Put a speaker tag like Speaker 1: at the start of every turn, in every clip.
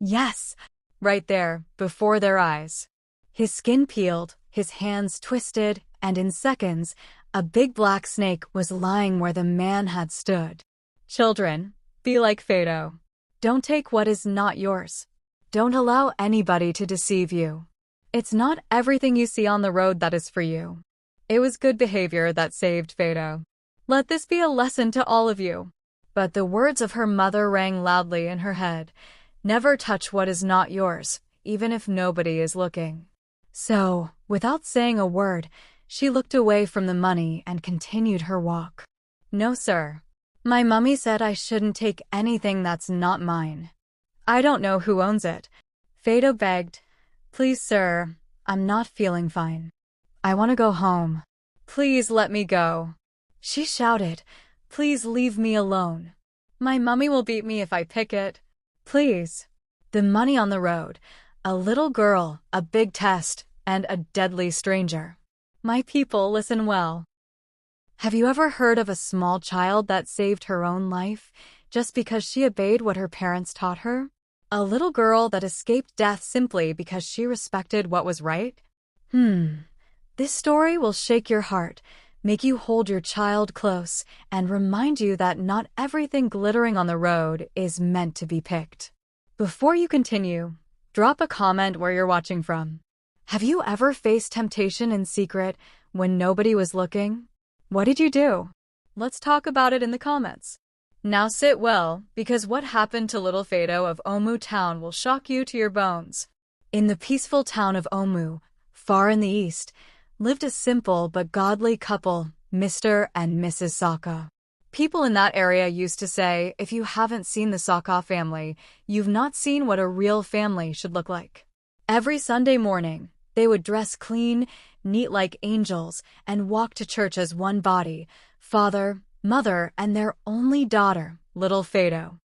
Speaker 1: Yes, right there, before their eyes. His skin peeled, his hands twisted, and in seconds, a big black snake was lying where the man had stood. Children, be like Fato. Don't take what is not yours. Don't allow anybody to deceive you. It's not everything you see on the road that is for you. It was good behavior that saved Fato. Let this be a lesson to all of you. But the words of her mother rang loudly in her head. Never touch what is not yours, even if nobody is looking. So, without saying a word, she looked away from the money and continued her walk. No, sir. My mummy said I shouldn't take anything that's not mine. I don't know who owns it. Fato begged. Please, sir, I'm not feeling fine. I want to go home. Please let me go. She shouted. Please leave me alone. My mummy will beat me if I pick it. Please. The money on the road. A little girl, a big test, and a deadly stranger. My people, listen well. Have you ever heard of a small child that saved her own life just because she obeyed what her parents taught her? A little girl that escaped death simply because she respected what was right? This story will shake your heart, make you hold your child close, and remind you that not everything glittering on the road is meant to be picked. Before you continue, drop a comment where you're watching from. Have you ever faced temptation in secret when nobody was looking? What did you do? Let's talk about it in the comments. Now sit well, because what happened to little Fato of Omu town will shock you to your bones. In the peaceful town of Omu, far in the east, lived a simple but godly couple, Mr. and Mrs. Saka. People in that area used to say, if you haven't seen the Saka family, you've not seen what a real family should look like. Every Sunday morning, they would dress clean, neat like angels, and walk to church as one body, father, mother, and their only daughter, little Fato.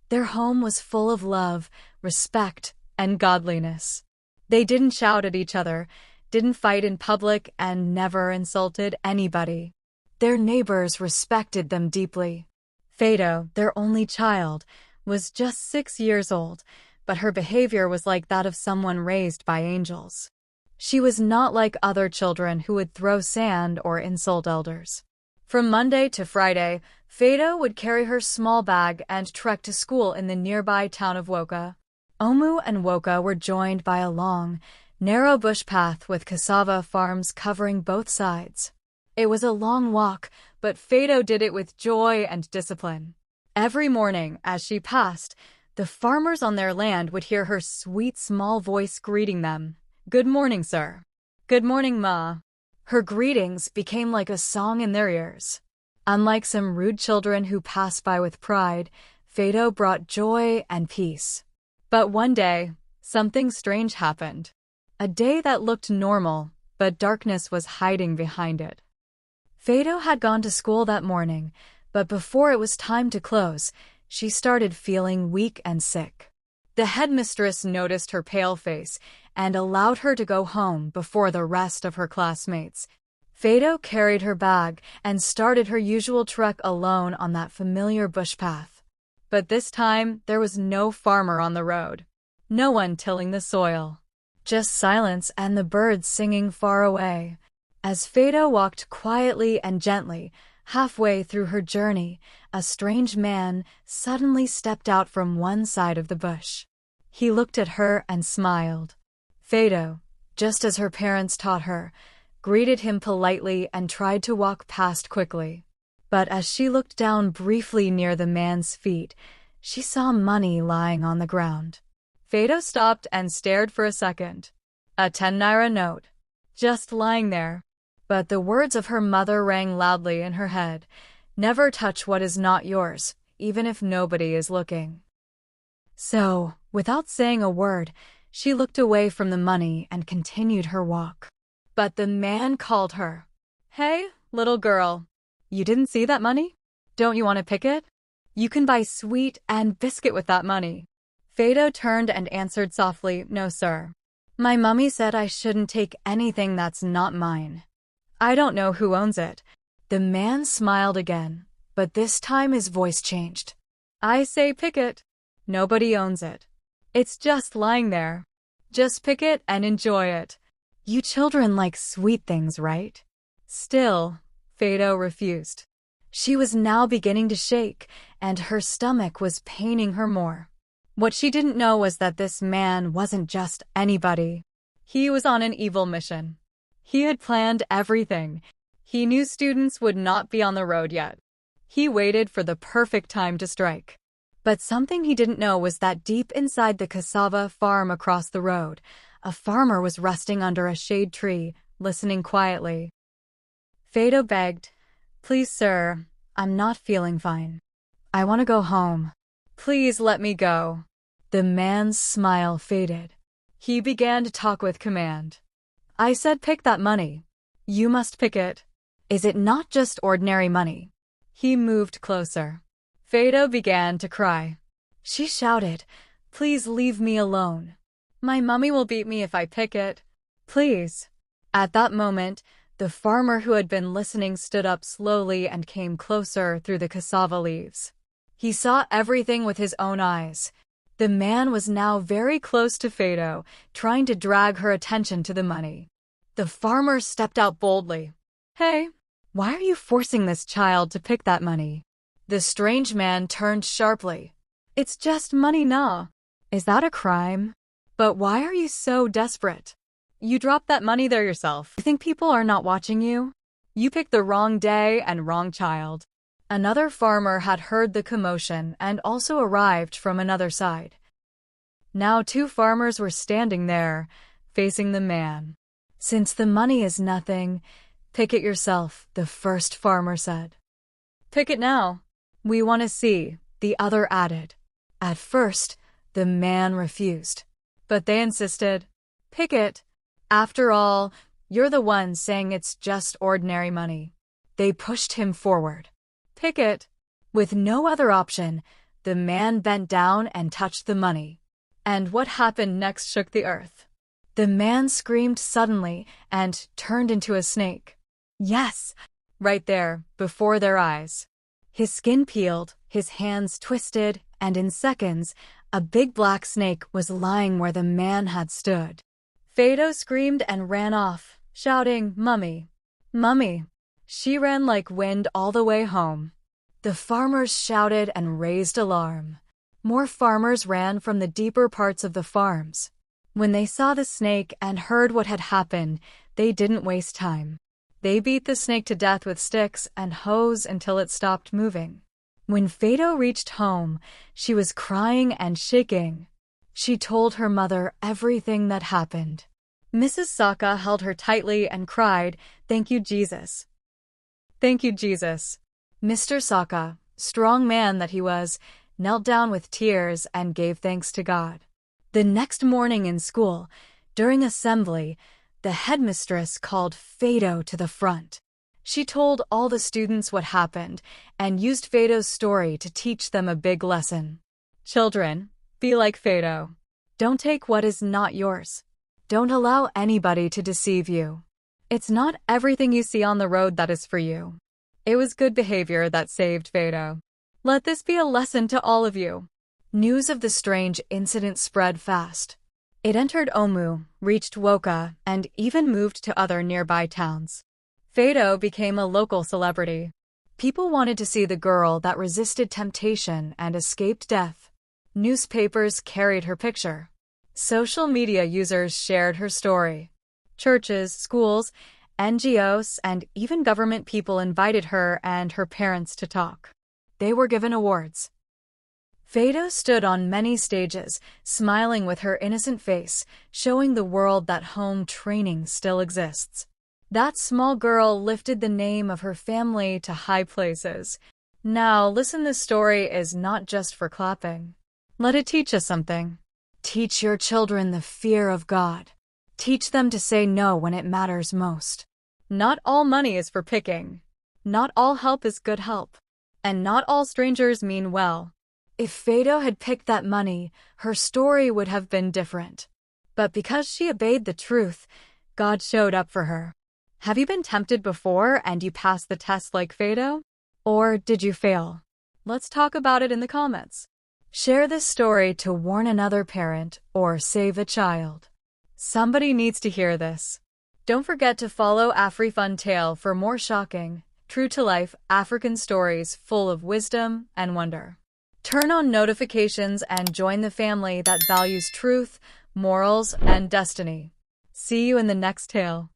Speaker 1: Their home was full of love, respect, and godliness. They didn't shout at each other, didn't fight in public, and never insulted anybody. Their neighbors respected them deeply. Fato, their only child, was just 6 years old, but her behavior was like that of someone raised by angels. She was not like other children who would throw sand or insult elders. From Monday to Friday, Fato would carry her small bag and trek to school in the nearby town of Woka. Omu and Woka were joined by a long, narrow bush path with cassava farms covering both sides. It was a long walk, but Fato did it with joy and discipline. Every morning, as she passed, the farmers on their land would hear her sweet small voice greeting them. Good morning, sir. Good morning, ma. Her greetings became like a song in their ears. Unlike some rude children who pass by with pride, Fato brought joy and peace. But one day, something strange happened. A day that looked normal, but darkness was hiding behind it. Fato had gone to school that morning, but before it was time to close, she started feeling weak and sick. The headmistress noticed her pale face and allowed her to go home before the rest of her classmates. Fato carried her bag and started her usual trek alone on that familiar bush path. But this time, there was no farmer on the road. No one tilling the soil. Just silence and the birds singing far away. As Fato walked quietly and gently, halfway through her journey, a strange man suddenly stepped out from one side of the bush. He looked at her and smiled. Fato, just as her parents taught her, greeted him politely and tried to walk past quickly. But as she looked down briefly near the man's feet, she saw money lying on the ground. Fato stopped and stared for a second. A 10 naira note, just lying there. But the words of her mother rang loudly in her head. Never touch what is not yours, even if nobody is looking. So, without saying a word, she looked away from the money and continued her walk. But the man called her. Hey, little girl. You didn't see that money? Don't you want to pick it? You can buy sweet and biscuit with that money. Fato turned and answered softly, No, sir. My mummy said I shouldn't take anything that's not mine. I don't know who owns it. The man smiled again, but this time his voice changed. I say pick it. Nobody owns it. It's just lying there. Just pick it and enjoy it. You children like sweet things, right? Still, Fato refused. She was now beginning to shake, and her stomach was paining her more. What she didn't know was that this man wasn't just anybody. He was on an evil mission. He had planned everything. He knew students would not be on the road yet. He waited for the perfect time to strike. But something he didn't know was that deep inside the cassava farm across the road, a farmer was resting under a shade tree, listening quietly. Fato begged, "Please, sir, I'm not feeling fine. I want to go home. Please let me go." The man's smile faded. He began to talk with command. "I said pick that money. You must pick it. Is it not just ordinary money?" He moved closer. Fato began to cry. She shouted, "Please leave me alone. My mummy will beat me if I pick it. Please." At that moment, the farmer who had been listening stood up slowly and came closer through the cassava leaves. He saw everything with his own eyes. The man was now very close to Fato, trying to drag her attention to the money. The farmer stepped out boldly. "Hey, why are you forcing this child to pick that money?" The strange man turned sharply. "It's just money, nah. Is that a crime? But why are you so desperate? You dropped that money there yourself. You think people are not watching you? You picked the wrong day and wrong child." Another farmer had heard the commotion and also arrived from another side. Now 2 farmers were standing there, facing the man. "Since the money is nothing, pick it yourself," the first farmer said. "Pick it now. We want to see," the other added. At first, the man refused, but they insisted. "Pick it. After all, you're the one saying it's just ordinary money." They pushed him forward. "Pick it." With no other option, the man bent down and touched the money. And what happened next shook the earth. The man screamed suddenly and turned into a snake. Yes, right there, before their eyes. His skin peeled, his hands twisted, and in seconds, a big black snake was lying where the man had stood. Fato screamed and ran off, shouting, "Mummy! Mummy!" She ran like wind all the way home. The farmers shouted and raised alarm. More farmers ran from the deeper parts of the farms. When they saw the snake and heard what had happened, they didn't waste time. They beat the snake to death with sticks and hose until it stopped moving. When Fato reached home, she was crying and shaking. She told her mother everything that happened. Mrs. Saka held her tightly and cried, "Thank you, Jesus. Thank you, Jesus." Mr. Saka, strong man that he was, knelt down with tears and gave thanks to God. The next morning in school, during assembly, the headmistress called Fato to the front. She told all the students what happened and used Fato's story to teach them a big lesson. Children, be like Fato. Don't take what is not yours. Don't allow anybody to deceive you. It's not everything you see on the road that is for you. It was good behavior that saved Fato. Let this be a lesson to all of you. News of the strange incident spread fast. It entered Omu, reached Woka, and even moved to other nearby towns. Fato became a local celebrity. People wanted to see the girl that resisted temptation and escaped death. Newspapers carried her picture. Social media users shared her story. Churches, schools, NGOs, and even government people invited her and her parents to talk. They were given awards. Fato stood on many stages, smiling with her innocent face, showing the world that home training still exists. That small girl lifted the name of her family to high places. Now, listen, this story is not just for clapping. Let it teach us something. Teach your children the fear of God. Teach them to say no when it matters most. Not all money is for picking. Not all help is good help. And not all strangers mean well. If Fato had picked that money, her story would have been different. But because she obeyed the truth, God showed up for her. Have you been tempted before and you passed the test like Fato? Or did you fail? Let's talk about it in the comments. Share this story to warn another parent or save a child. Somebody needs to hear this. Don't forget to follow Afrifun Tale for more shocking, true-to-life African stories full of wisdom and wonder. Turn on notifications and join the family that values truth, morals, and destiny. See you in the next tale.